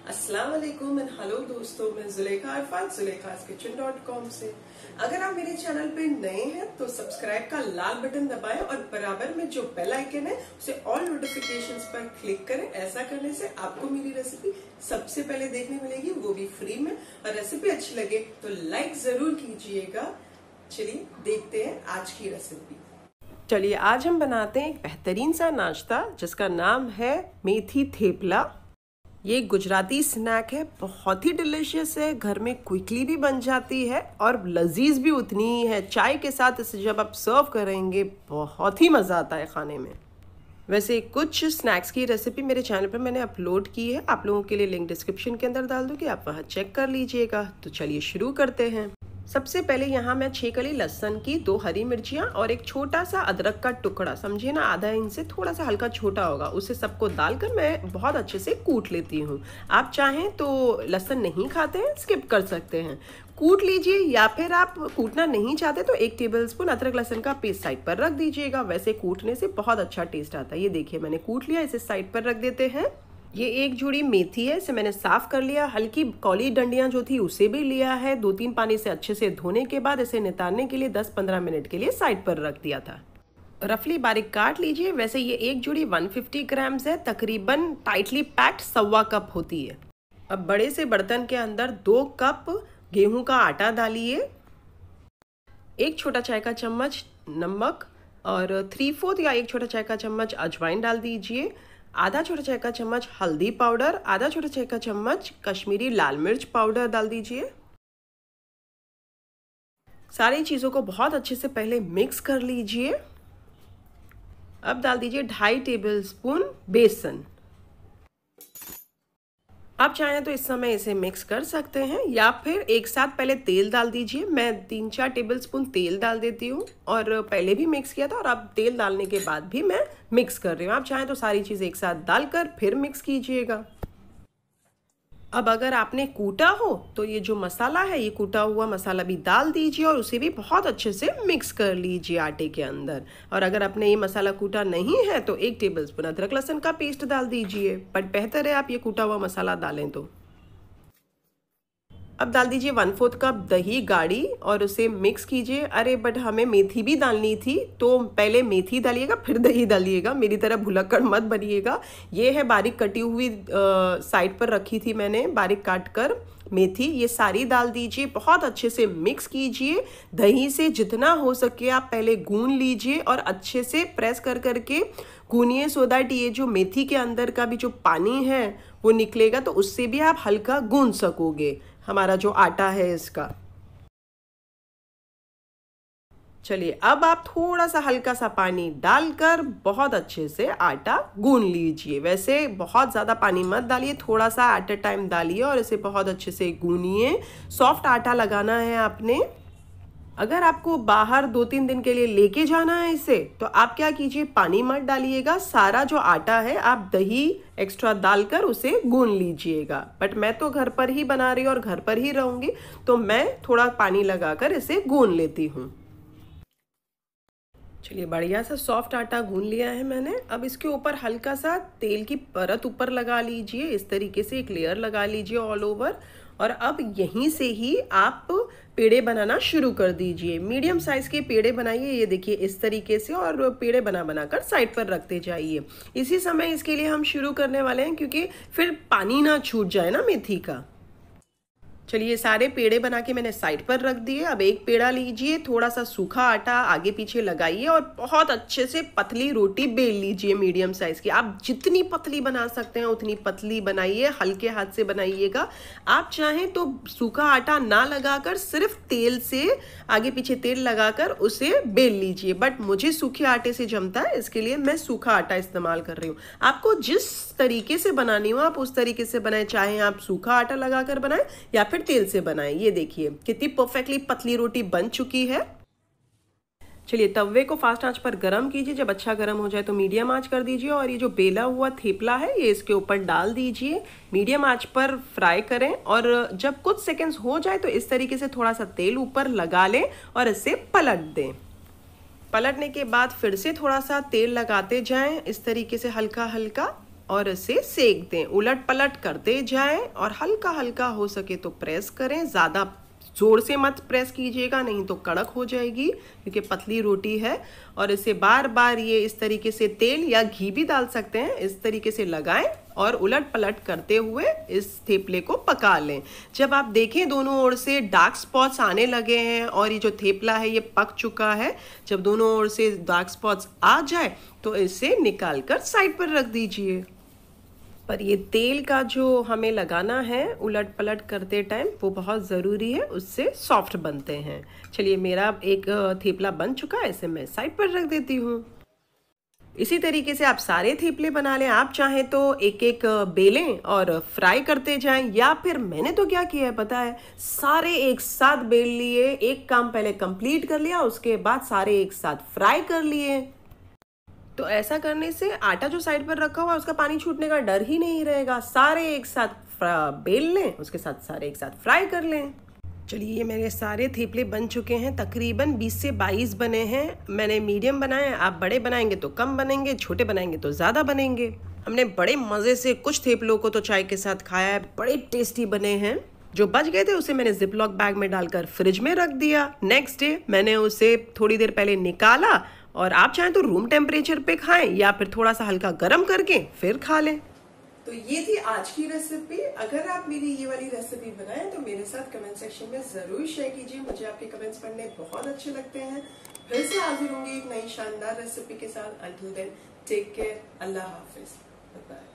अस्सलाम वालेकुम and hello दोस्तों, मैं जुलेखा अरफात zulekhaskitchen.com से। अगर आप मेरे चैनल पे नए हैं तो सब्सक्राइब का लाल बटन दबाएं और बराबर में जो बेल आइकन है उसे ऑल नोटिफिकेशंस पर क्लिक करें। ऐसा करने से आपको मेरी रेसिपी सबसे पहले देखने मिलेगी, वो भी फ्री में। और रेसिपी अच्छी लगे तो लाइक जरूर कीजिएगा। चलिए देखते हैं आज की रेसिपी। चलिए आज हम बनाते हैं एक बेहतरीन सा नाश्ता जिसका नाम है मेथी थेपला। ये गुजराती स्नैक है, बहुत ही डिलीशियस है, घर में क्विकली भी बन जाती है और लजीज भी उतनी ही है। चाय के साथ इसे जब आप सर्व करेंगे बहुत ही मज़ा आता है खाने में। वैसे कुछ स्नैक्स की रेसिपी मेरे चैनल पर मैंने अपलोड की है, आप लोगों के लिए लिंक डिस्क्रिप्शन के अंदर डाल दूँगी, आप वहाँ चेक कर लीजिएगा। तो चलिए शुरू करते हैं। सबसे पहले यहाँ मैं 6 कली लहसुन की, 2 हरी मिर्चियाँ और एक छोटा सा अदरक का टुकड़ा, समझिए ना आधा इंच से थोड़ा सा हल्का छोटा होगा, उसे सबको डालकर मैं बहुत अच्छे से कूट लेती हूँ। आप चाहें तो लहसुन नहीं खाते हैं स्किप कर सकते हैं, कूट लीजिए, या फिर आप कूटना नहीं चाहते तो 1 टेबलस्पून अदरक लहसुन का पेस्ट साइड पर रख दीजिएगा। वैसे कूटने से बहुत अच्छा टेस्ट आता है। ये देखिए मैंने कूट लिया, इसे साइड पर रख देते हैं। ये एक जुड़ी मेथी है, इसे मैंने साफ कर लिया, हल्की कौली डंडियां जो थी उसे भी लिया है। 2-3 पानी से अच्छे से धोने के बाद इसे नितारने के लिए 10-15 मिनट के लिए साइड पर रख दिया था। रफली बारीक काट लीजिए। वैसे ये एक जुड़ी 150 ग्राम्स है, तकरीबन टाइटली पैक्ड 1.25 कप होती है। अब बड़े से बर्तन के अंदर 2 कप गेहूं का आटा डालिए, 1 छोटा चाय का चम्मच नमक और 3/4 या 1 छोटा चाय का चम्मच अजवाइन डाल दीजिए, आधा छोटा चाय का चम्मच हल्दी पाउडर, आधा छोटा चाय का चम्मच कश्मीरी लाल मिर्च पाउडर डाल दीजिए। सारी चीज़ों को बहुत अच्छे से पहले मिक्स कर लीजिए। अब डाल दीजिए 2.5 टेबलस्पून बेसन। आप चाहें तो इस समय इसे मिक्स कर सकते हैं या फिर एक साथ पहले तेल डाल दीजिए। मैं 3-4 टेबलस्पून तेल डाल देती हूँ और पहले भी मिक्स किया था और अब तेल डालने के बाद भी मैं मिक्स कर रही हूँ। आप चाहें तो सारी चीज़ एक साथ डालकर फिर मिक्स कीजिएगा। अब अगर आपने कूटा हो तो ये जो मसाला है, ये कूटा हुआ मसाला भी डाल दीजिए और उसे भी बहुत अच्छे से मिक्स कर लीजिए आटे के अंदर। और अगर आपने ये मसाला कूटा नहीं है तो 1 टेबलस्पून अदरक लहसुन का पेस्ट डाल दीजिए, बट बेहतर है आप ये कूटा हुआ मसाला डालें तो। अब डाल दीजिए 1/4 कप दही गाढ़ी और उसे मिक्स कीजिए। अरे बट हमें मेथी भी डालनी थी, तो पहले मेथी डालिएगा फिर दही डालिएगा, मेरी तरह भुलक्कड़ मत बनिएगा। ये है बारीक कटी हुई, साइड पर रखी थी मैंने बारीक काट कर मेथी, ये सारी डाल दीजिए, बहुत अच्छे से मिक्स कीजिए। दही से जितना हो सके आप पहले गून लीजिए और अच्छे से प्रेस कर करके गूनिए, सो दैट ये जो मेथी के अंदर का भी जो पानी है वो निकलेगा, तो उससे भी आप हल्का गून सकोगे हमारा जो आटा है इसका। चलिए अब आप थोड़ा सा हल्का सा पानी डालकर बहुत अच्छे से आटा गूंद लीजिए। वैसे बहुत ज़्यादा पानी मत डालिए, थोड़ा सा एट अ टाइम डालिए और इसे बहुत अच्छे से गूंनिए। सॉफ्ट आटा लगाना है आपने। अगर आपको बाहर 2-3 दिन के लिए लेके जाना है इसे, तो आप क्या कीजिए, पानी मत डालिएगा, सारा जो आटा है आप दही एक्स्ट्रा डालकर उसे गूंद लीजिएगा। बट मैं तो घर पर ही बना रही हूँ और घर पर ही रहूँगी, तो मैं थोड़ा पानी लगाकर इसे गूंद लेती हूँ। चलिए बढ़िया सा सॉफ्ट आटा गूंद लिया है मैंने। अब इसके ऊपर हल्का सा तेल की परत ऊपर लगा लीजिए, इस तरीके से एक लेयर लगा लीजिए ऑल ओवर। और अब यहीं से ही आप पेड़े बनाना शुरू कर दीजिए। मीडियम साइज के पेड़े बनाइए, ये देखिए इस तरीके से, और पेड़े बना बनाकर साइड पर रखते जाइए। इसी समय इसके लिए हम शुरू करने वाले हैं क्योंकि फिर पानी ना छूट जाए ना मेथी का। चलिए सारे पेड़े बना के मैंने साइड पर रख दिए। अब एक पेड़ा लीजिए, थोड़ा सा सूखा आटा आगे पीछे लगाइए और बहुत अच्छे से पतली रोटी बेल लीजिए मीडियम साइज की। आप जितनी पतली बना सकते हैं उतनी पतली बनाइए, हल्के हाथ से बनाइएगा। आप चाहें तो सूखा आटा ना लगाकर सिर्फ तेल से आगे पीछे तेल लगाकर उसे बेल लीजिए, बट मुझे सूखे आटे से जमता है, इसके लिए मैं सूखा आटा इस्तेमाल कर रही हूँ। आपको जिस तरीके से बनानी हो आप उस तरीके से बनाएं, चाहे आप सूखा आटा लगाकर बनाएं या फिर तेल से बनाएं। ये देखिए कितनी परफेक्टली पतली रोटी बन चुकी है। चलिए तवे को फास्ट आंच पर गरम कीजिए, जब अच्छा गरम हो जाए तो मीडियम आंच कर दीजिए और ये जो बेला हुआ थेपला है ये इसके ऊपर डाल दीजिए। मीडियम आंच पर फ्राई करें और जब कुछ सेकंड्स हो जाए तो इस तरीके से थोड़ा सा तेल ऊपर लगा लें और इसे पलट दें। पलटने के बाद फिर से थोड़ा सा तेल लगाते जाएं, इस तरीके से हल्का हल्का। और इसे सेक दें। उलट पलट करते जाएं और हल्का हल्का हो सके तो प्रेस करें। ज़्यादा जोर से मत प्रेस कीजिएगा, नहीं तो कड़क हो जाएगी क्योंकि पतली रोटी है। और इसे बार बार ये इस तरीके से तेल या घी भी डाल सकते हैं, इस तरीके से लगाएं और उलट पलट करते हुए इस थेपले को पका लें। जब आप देखें दोनों ओर से डार्क स्पॉट्स आने लगे हैं और ये जो थेपला है ये पक चुका है, जब दोनों ओर से डार्क स्पॉट्स आ जाए तो इसे निकाल कर साइड पर रख दीजिए। पर ये तेल का जो हमें लगाना है उलट पलट करते टाइम वो बहुत ज़रूरी है, उससे सॉफ्ट बनते हैं। चलिए मेरा एक थेपला बन चुका है, इसे मैं साइड पर रख देती हूँ। इसी तरीके से आप सारे थेपले बना लें। आप चाहें तो एक एक बेलें और फ्राई करते जाएं, या फिर मैंने तो क्या किया है पता है, सारे एक साथ बेल लिए, एक काम पहले कंप्लीट कर लिया, उसके बाद सारे एक साथ फ्राई कर लिए। तो ऐसा करने से आटा जो साइड पर रखा हुआ है उसका पानी छूटने का डर ही नहीं रहेगा। सारे एक साथ बेल लें, उसके साथ सारे एक साथ फ्राई कर लें। चलिए ये मेरे सारे थेपले बन चुके हैं, तकरीबन 20 से 22 बने हैं। मैंने मीडियम बनाए, आप बड़े बनाएंगे तो कम बनेंगे, छोटे बनाएंगे तो ज़्यादा बनेंगे। हमने बड़े मज़े से कुछ थेपलों को तो चाय के साथ खाया है, बड़े टेस्टी बने हैं। जो बच गए थे उसे मैंने जिपलॉक बैग में डालकर फ्रिज में रख दिया। नेक्स्ट डे मैंने उसे थोड़ी देर पहले निकाला, और आप चाहें तो रूम टेम्परेचर पे खाएं या फिर थोड़ा सा हल्का गर्म करके फिर खा लें। तो ये थी आज की रेसिपी। अगर आप मेरी ये वाली रेसिपी बनाएं तो मेरे साथ कमेंट सेक्शन में जरूर शेयर कीजिए, मुझे आपके कमेंट्स पढ़ने बहुत अच्छे लगते हैं। फिर से हाजिर होंगी एक नई शानदार रेसिपी के साथ। अंटिल देन टेक केयर, अल्लाह हाफिज, बाय।